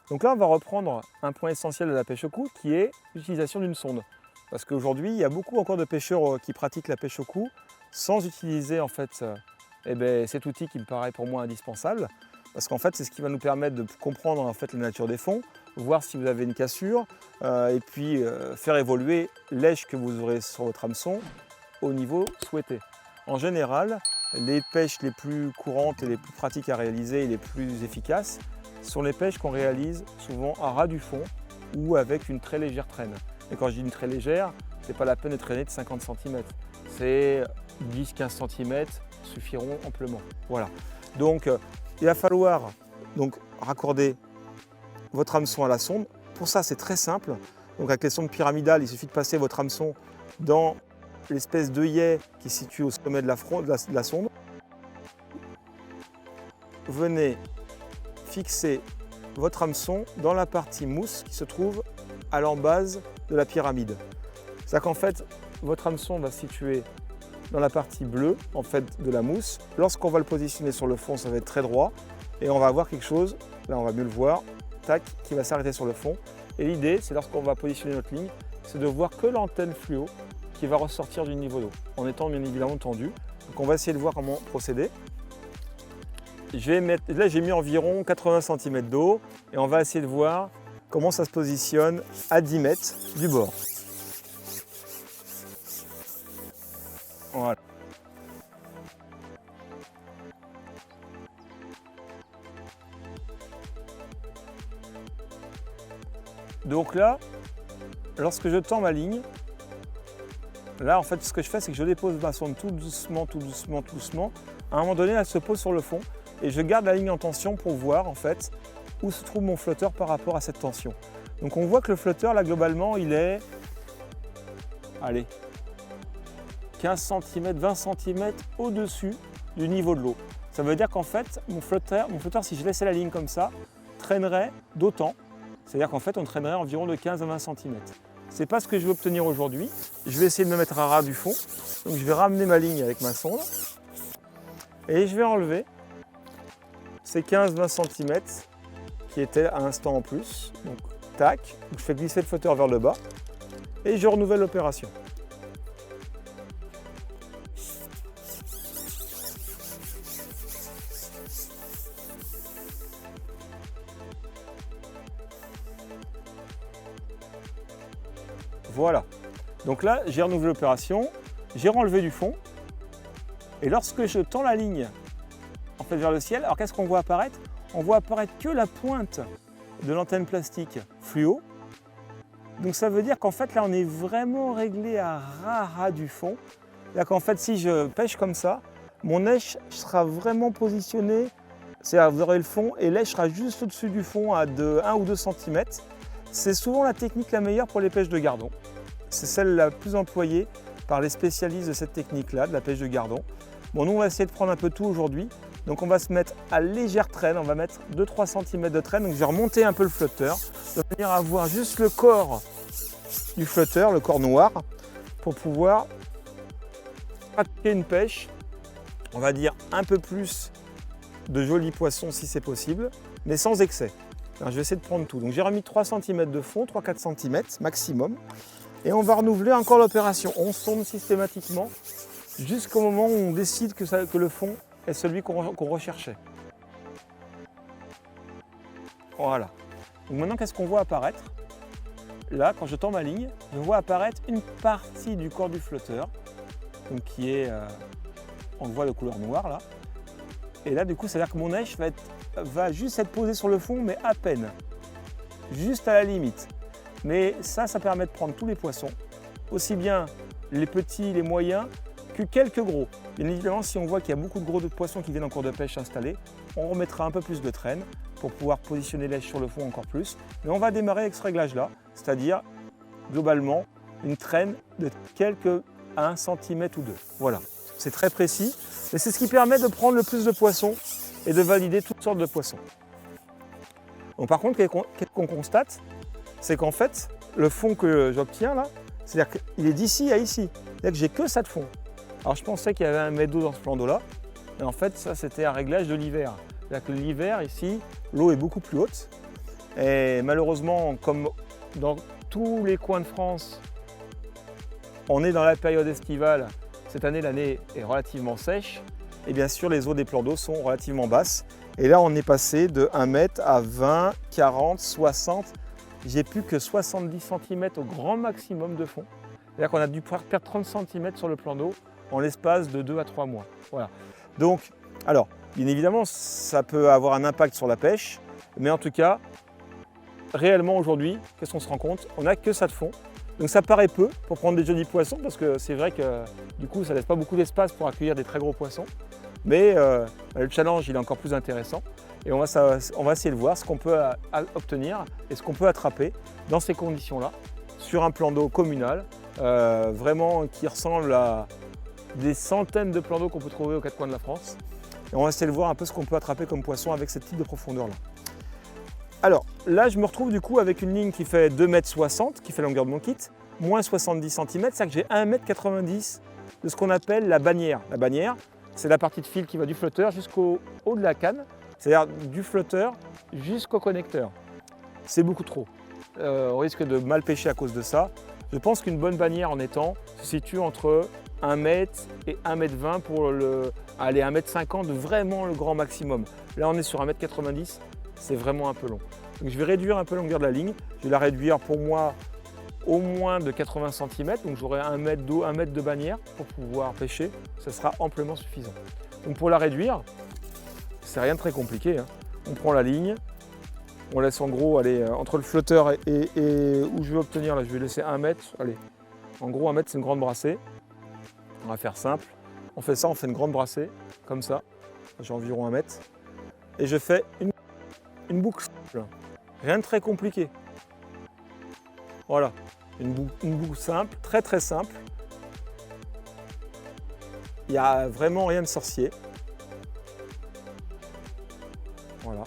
Donc là, on va reprendre un point essentiel de la pêche au cou qui est l'utilisation d'une sonde. Parce qu'aujourd'hui, il y a beaucoup encore de pêcheurs qui pratiquent la pêche au cou sans utiliser en fait, cet outil qui me paraît pour moi indispensable. Parce qu'en fait, c'est ce qui va nous permettre de comprendre en fait, la nature des fonds, voir si vous avez une cassure et puis faire évoluer l'èche que vous aurez sur votre hameçon au niveau souhaité. En général, les pêches les plus courantes et les plus pratiques à réaliser et les plus efficaces sont les pêches qu'on réalise souvent à ras du fond ou avec une très légère traîne. Et quand je dis une très légère, ce n'est pas la peine de traîner de 50 cm. C'est 10-15 cm suffiront amplement. Voilà. Donc il va falloir raccorder votre hameçon à la sonde. Pour ça, c'est très simple. Donc avec les sondes pyramidales, il suffit de passer votre hameçon dans l'espèce d'œillet qui se situe au sommet de la sonde. Venez fixer votre hameçon dans la partie mousse qui se trouve à l'embase de la pyramide. C'est-à-dire qu'en fait, votre hameçon va se situer dans la partie bleue en fait, de la mousse. Lorsqu'on va le positionner sur le fond, ça va être très droit et on va avoir quelque chose, là on va mieux le voir, tac, qui va s'arrêter sur le fond. Et l'idée, c'est lorsqu'on va positionner notre ligne, c'est de voir que l'antenne fluo qui va ressortir du niveau d'eau, en étant bien évidemment tendu. Donc on va essayer de voir comment procéder. Là j'ai mis environ 80 cm d'eau et on va essayer de voir comment ça se positionne à 10 mètres du bord. Voilà. Donc là, lorsque je tends ma ligne, là en fait ce que je fais c'est que je dépose ma sonde tout doucement, tout doucement, tout doucement. À un moment donné, elle se pose sur le fond et je garde la ligne en tension pour voir en fait où se trouve mon flotteur par rapport à cette tension. Donc on voit que le flotteur là globalement il est, allez, 15 cm, 20 cm au-dessus du niveau de l'eau. Ça veut dire qu'en fait mon flotteur, si je laissais la ligne comme ça, traînerait d'autant. C'est-à-dire qu'en fait on traînerait environ de 15 à 20 cm. Ce n'est pas ce que je veux obtenir aujourd'hui. Je vais essayer de me mettre à ras du fond. Donc je vais ramener ma ligne avec ma sonde et je vais enlever ces 15-20 cm qui étaient à l'instant en plus. Donc tac, je fais glisser le flotteur vers le bas et je renouvelle l'opération. Voilà. Donc là, j'ai renouvelé l'opération, j'ai renlevé du fond et lorsque je tends la ligne en fait vers le ciel, alors qu'est-ce qu'on voit apparaître? On voit apparaître que la pointe de l'antenne plastique fluo. Donc ça veut dire qu'en fait là on est vraiment réglé à ras du fond. C'est-à-dire qu'en fait si je pêche comme ça, mon èche sera vraiment positionné, c'est-à-dire vous aurez le fond et l'èche sera juste au-dessus du fond à 1 ou 2 cm. C'est souvent la technique la meilleure pour les pêches de gardon. C'est celle la plus employée par les spécialistes de cette technique-là, de la pêche de gardon. Bon, nous on va essayer de prendre un peu tout aujourd'hui. Donc on va se mettre à légère traîne, on va mettre 2-3 cm de traîne. Donc je vais remonter un peu le flotteur, de manière à voir juste le corps du flotteur, le corps noir, pour pouvoir pratiquer une pêche, on va dire un peu plus de jolis poissons si c'est possible, mais sans excès. Alors, je vais essayer de prendre tout. Donc j'ai remis 3 cm de fond, 3-4 cm maximum. Et on va renouveler encore l'opération. On sonde systématiquement jusqu'au moment où on décide que le fond est celui qu'on recherchait. Voilà. Donc maintenant, qu'est-ce qu'on voit apparaître? Là, quand je tends ma ligne, je vois apparaître une partie du corps du flotteur, donc qui est, on le voit de couleur noire là. Et là, du coup, ça veut dire que mon èche va juste être posée sur le fond, mais à peine, juste à la limite. Mais ça permet de prendre tous les poissons, aussi bien les petits, les moyens, que quelques gros. Bien évidemment, si on voit qu'il y a beaucoup de gros poissons qui viennent en cours de pêche installés, on remettra un peu plus de traîne pour pouvoir positionner l'èche sur le fond encore plus. Mais on va démarrer avec ce réglage-là, c'est-à-dire globalement une traîne de quelques 1 cm ou 2. Voilà, c'est très précis, mais c'est ce qui permet de prendre le plus de poissons et de valider toutes sortes de poissons. Donc par contre, qu'est-ce qu'on constate? C'est qu'en fait, le fond que j'obtiens là, c'est-à-dire qu'il est d'ici à ici. C'est-à-dire que j'ai que ça de fond. Alors je pensais qu'il y avait 1 mètre d'eau dans ce plan d'eau là, et en fait ça c'était un réglage de l'hiver. C'est-à-dire que l'hiver ici, l'eau est beaucoup plus haute, Et malheureusement, comme dans tous les coins de France, on est dans la période estivale. Cette année, l'année est relativement sèche. Et bien sûr, les eaux des plans d'eau sont relativement basses. Et là, on est passé de 1 mètre à 20, 40, 60. J'ai plus que 70 cm au grand maximum de fond. C'est-à-dire qu'on a dû perdre 30 cm sur le plan d'eau en l'espace de 2 à 3 mois. Voilà. Donc, alors, bien évidemment, ça peut avoir un impact sur la pêche. Mais en tout cas, réellement aujourd'hui, qu'est-ce qu'on se rend compte? On n'a que ça de fond. Donc ça paraît peu pour prendre des jolis poissons parce que c'est vrai que du coup ça ne laisse pas beaucoup d'espace pour accueillir des très gros poissons. Mais le challenge il est encore plus intéressant et on va essayer de voir ce qu'on peut obtenir et ce qu'on peut attraper dans ces conditions-là sur un plan d'eau communal vraiment qui ressemble à des centaines de plans d'eau qu'on peut trouver aux quatre coins de la France. Et on va essayer de voir un peu ce qu'on peut attraper comme poisson avec ce type de profondeur-là. Alors là, je me retrouve du coup avec une ligne qui fait 2,60 m, qui fait la longueur de mon kit, moins 70 cm, c'est-à-dire que j'ai 1,90 m de ce qu'on appelle la bannière. La bannière, c'est la partie de fil qui va du flotteur jusqu'au haut de la canne, c'est-à-dire du flotteur jusqu'au connecteur. C'est beaucoup trop. On risque de mal pêcher à cause de ça. Je pense qu'une bonne bannière en étang se situe entre 1 m et 1,20 m pour aller 1,50 m, vraiment le grand maximum. Là, on est sur 1,90 m. C'est vraiment un peu long. Donc je vais réduire un peu la longueur de la ligne. Je vais la réduire pour moi au moins de 80 cm. Donc j'aurai 1 mètre d'eau, 1 mètre de bannière pour pouvoir pêcher. Ça sera amplement suffisant. Donc pour la réduire, c'est rien de très compliqué, hein. On prend la ligne, on laisse en gros aller entre le flotteur et où je vais obtenir, là je vais laisser 1 mètre. Allez, en gros 1 mètre c'est une grande brassée. On va faire simple. On fait ça, on fait une grande brassée, comme ça. J'ai environ 1 mètre. Et je fais une boucle simple, rien de très compliqué. Voilà, une boucle simple, très très simple. Il n'y a vraiment rien de sorcier. Voilà,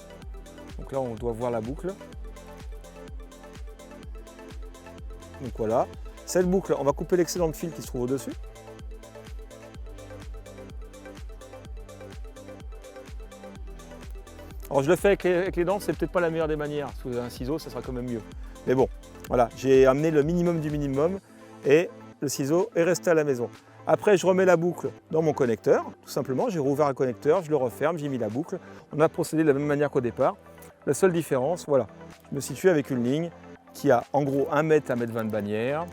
donc là on doit voir la boucle. Donc voilà, cette boucle, on va couper l'excédent de fil qui se trouve au-dessus. Alors je le fais avec les dents, c'est peut-être pas la meilleure des manières. Si vous avez un ciseau, ça sera quand même mieux. Mais bon, voilà, j'ai amené le minimum du minimum et le ciseau est resté à la maison. Après, je remets la boucle dans mon connecteur, tout simplement. J'ai rouvert un connecteur, je le referme, j'ai mis la boucle. On a procédé de la même manière qu'au départ. La seule différence, voilà, je me situe avec une ligne qui a en gros 1 mètre, 1 mètre 20 de bannière.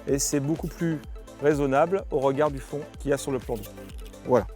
Et c'est beaucoup plus raisonnable au regard du fond qu'il y a sur le plan d'eau. Voilà.